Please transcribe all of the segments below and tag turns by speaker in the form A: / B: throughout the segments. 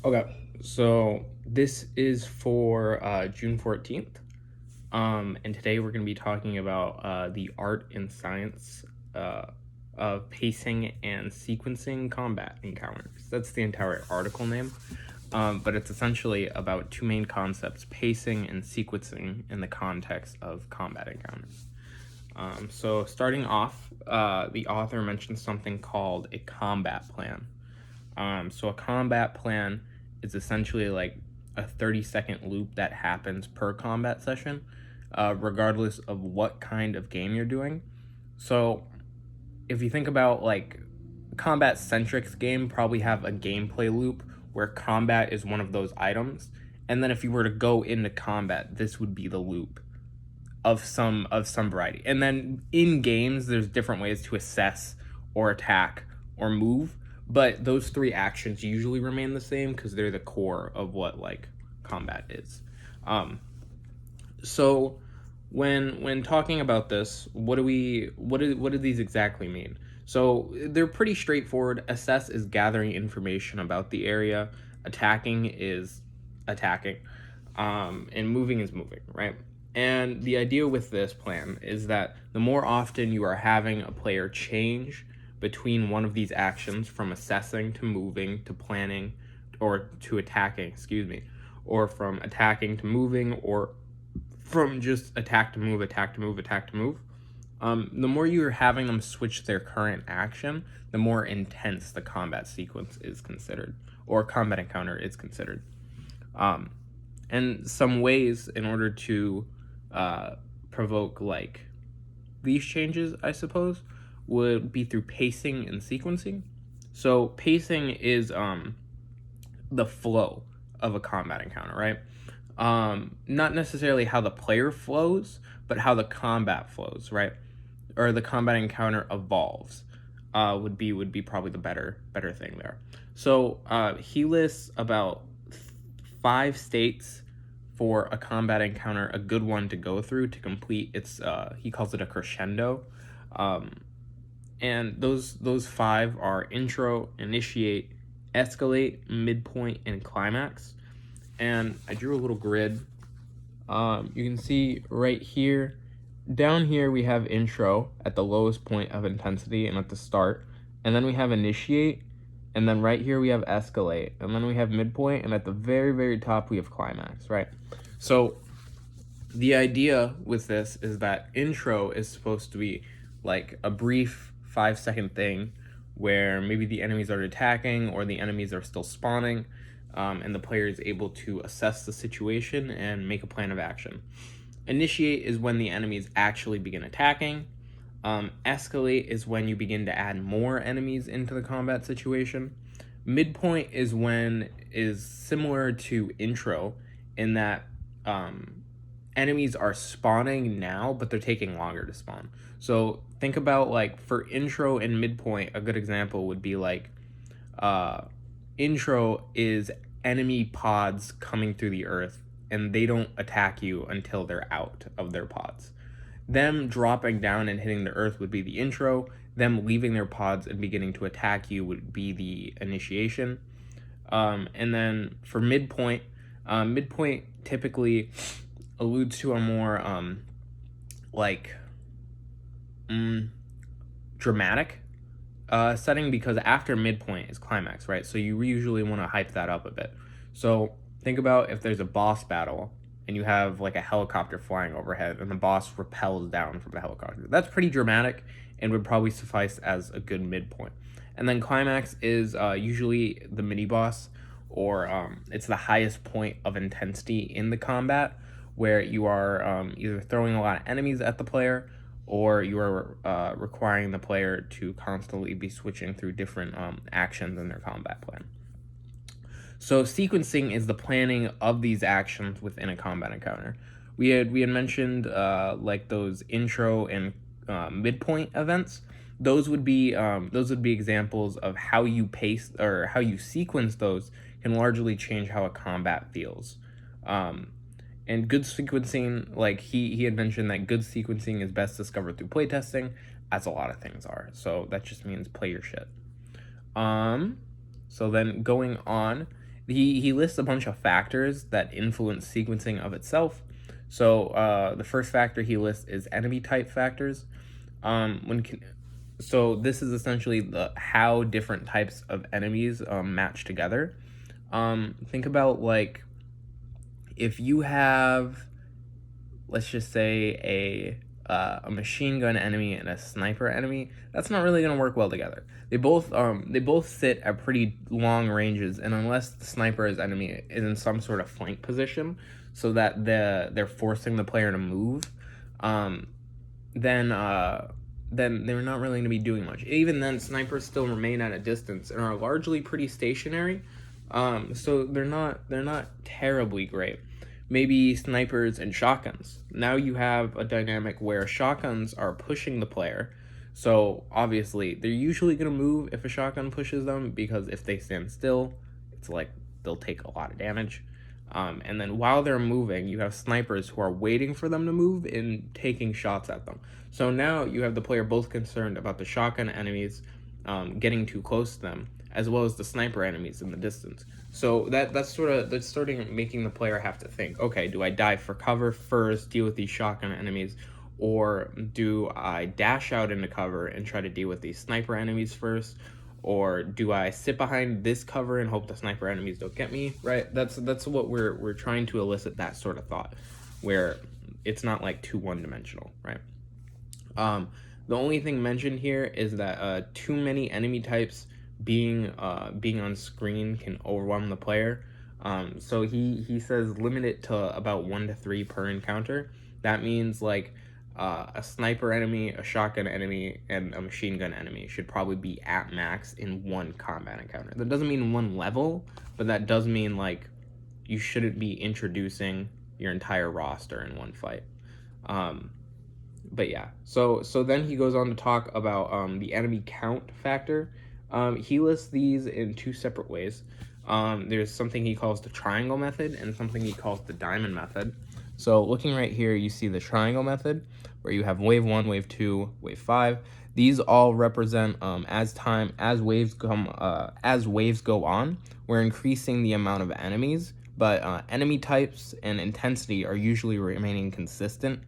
A: Okay, so this is for June 14th. And today we're going to be talking about the art and science uh, of pacing and sequencing combat encounters. That's the entire article name. But it's essentially about two main concepts: pacing and sequencing in the context of combat encounters. So starting off, the author mentions something called a combat plan. So a combat plan is essentially like a 30-second loop that happens per combat session, regardless of what kind of game you're doing. So if you think about like combat centric game, probably have a gameplay loop where combat is one of those items. And then if you were to go into combat, this would be the loop of some variety. And then in games, there's different ways to assess or attack or move, but those three actions usually remain the same because they're the core of what like combat is. Um, so when talking about this, what do these exactly mean? So they're pretty straightforward. Assess is gathering information about the area. Attacking is attacking, and moving is moving, right? And the idea with this plan is that the more often you are having a player change between one of these actions, from assessing to moving to planning or to attacking, excuse me, or from attacking to moving, or from just attack to move, attack to move, attack to move, the more you're having them switch their current action, the more intense the combat sequence is considered, or combat encounter is considered. Um, and some ways in order to uh, provoke like these changes, I suppose, would be through pacing and sequencing. So pacing is the flow of a combat encounter, right? Not necessarily how the player flows, but how the combat flows, right? Or the combat encounter evolves. Would be probably the better thing there. So he lists about 5 states for a combat encounter, a good one to go through to complete its. He calls it a crescendo, um, and those five are intro, initiate, escalate, midpoint, and climax. And I drew a little grid. You can see right here, down here we have intro at the lowest point of intensity and at the start, and then we have initiate, and then right here we have escalate, and then we have midpoint, and at the very top we have climax, right? So the idea with this is that intro is supposed to be like a brief 5-second thing where maybe the enemies are attacking or the enemies are still spawning, and the player is able to assess the situation and make a plan of action. Initiate is when the enemies actually begin attacking. Escalate is when you begin to add more enemies into the combat situation. Midpoint is similar to intro in that enemies are spawning now, but they're taking longer to spawn. So think about like for intro and midpoint, a good example would be like uh, intro is enemy pods coming through the earth, and they don't attack you until they're out of their pods. Them dropping down and hitting the earth would be the intro. Them leaving their pods and beginning to attack you would be the initiation. And then for midpoint, midpoint typically alludes to a more like dramatic setting, because after midpoint is climax, right? So you usually want to hype that up a bit. So think about if there's a boss battle and you have like a helicopter flying overhead and the boss repels down from the helicopter. That's pretty dramatic and would probably suffice as a good midpoint. And then climax is usually the mini boss, or it's the highest point of intensity in the combat, where you are either throwing a lot of enemies at the player, or you are requiring the player to constantly be switching through different actions in their combat plan. So sequencing is the planning of these actions within a combat encounter. We had mentioned like those intro and midpoint events. Those would be examples of how you pace or how you sequence those can largely change how a combat feels. Um, and good sequencing, like he had mentioned that good sequencing is best discovered through playtesting, as a lot of things are. So that just means play your shit. Um, so then going on, he lists a bunch of factors that influence sequencing of itself. So the first factor he lists is enemy type factors. So this is essentially how different types of enemies match together. Think about, like, if you have, let's just say, a machine gun enemy and a sniper enemy, that's not really going to work well together. They both sit at pretty long ranges, and unless the sniper's enemy is in some sort of flank position, so that they're forcing the player to move, then they're not really going to be doing much. Even then, snipers still remain at a distance and are largely pretty stationary, so they're not terribly great. Maybe snipers and shotguns. Now you have a dynamic where shotguns are pushing the player. So obviously they're usually going to move if a shotgun pushes them, because if they stand still, it's like they'll take a lot of damage. And then while they're moving, you have snipers who are waiting for them to move and taking shots at them. So now you have the player both concerned about the shotgun enemies getting too close to them, as well as the sniper enemies in the distance. So that's sort of making the player have to think, okay, do I dive for cover first, deal with these shotgun enemies, or do I dash out into cover and try to deal with these sniper enemies first, or do I sit behind this cover and hope the sniper enemies don't get me, right? That's what we're trying to elicit, that sort of thought, where it's not like too one-dimensional, right? The only thing mentioned here is that too many enemy types being on screen can overwhelm the player. So he says limit it to about 1 to 3 per encounter. That means, like, a sniper enemy, a shotgun enemy, and a machine gun enemy should probably be at max in one combat encounter. That doesn't mean one level, but that does mean, like, you shouldn't be introducing your entire roster in one fight. But yeah, so then he goes on to talk about the enemy count factor. He lists these in 2 separate ways. There's something he calls the triangle method and something he calls the diamond method. So looking right here, you see the triangle method, where you have wave 1, wave 2, wave 5. These all represent as waves go on, we're increasing the amount of enemies, but enemy types and intensity are usually remaining consistent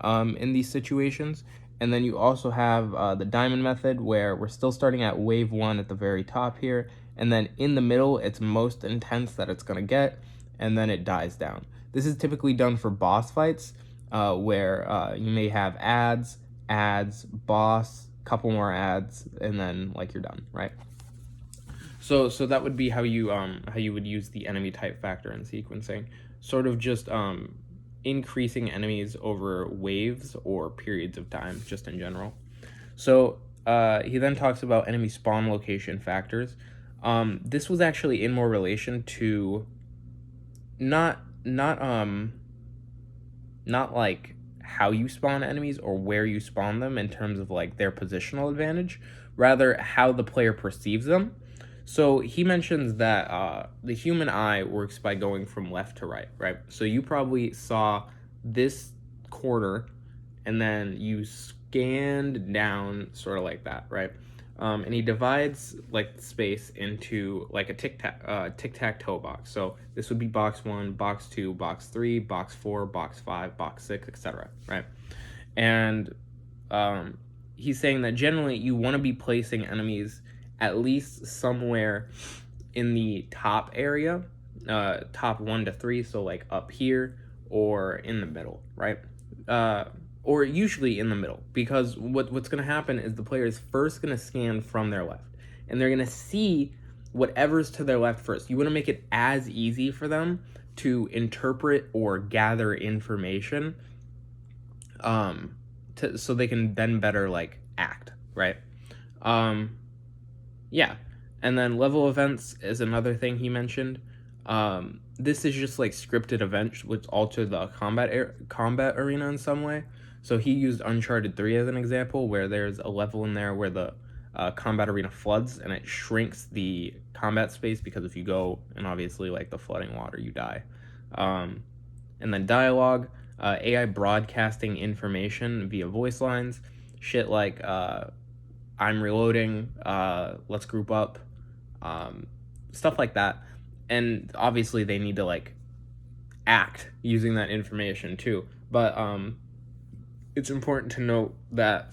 A: in these situations. And then you also have the diamond method, where we're still starting at wave 1 at the very top here, and then in the middle it's most intense that it's going to get, and then it dies down. This is typically done for boss fights, where you may have ads, boss, couple more ads, and then, like, you're done, right? So that would be how you would use the enemy type factor in sequencing, sort of just increasing enemies over waves or periods of time, just in general. So he then talks about enemy spawn location factors. This was actually in more relation to not like how you spawn enemies or where you spawn them in terms of, like, their positional advantage, rather how the player perceives them. So he mentions that the human eye works by going from left to right, right? So you probably saw this corner, and then you scanned down, sort of like that, right? And he divides, like, space into, like, a tic-tac-toe box. So this would be box 1, box 2, box 3, box 4, box 5, box 6, etc., right? And he's saying that generally you want to be placing enemies at least somewhere in the top area, top 1 to 3, so, like, up here or in the middle, right? Or usually in the middle, because what's going to happen is the player is first going to scan from their left, and they're going to see whatever's to their left first. You want to make it as easy for them to interpret or gather information, so they can then better, like, act, right? Yeah, and then level events is another thing he mentioned. This is just like scripted events which alter the combat arena in some way. So he used Uncharted 3 as an example, where there's a level in there where the combat arena floods and it shrinks the combat space, because if you go in, obviously, like, the flooding water, you die. And then dialogue, AI broadcasting information via voice lines, shit like I'm reloading, let's group up, stuff like that. and obviously they need to like act using that information too. But it's important to note that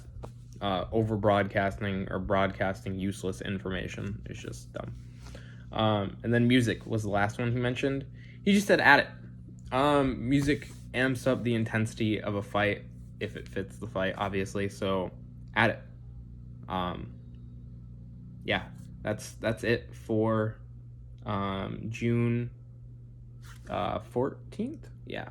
A: over broadcasting or broadcasting useless information is just dumb. And then music was the last one he mentioned. He just said add it. Music amps up the intensity of a fight if it fits the fight, obviously. So add it. Yeah, that's it for June 14th. Yeah.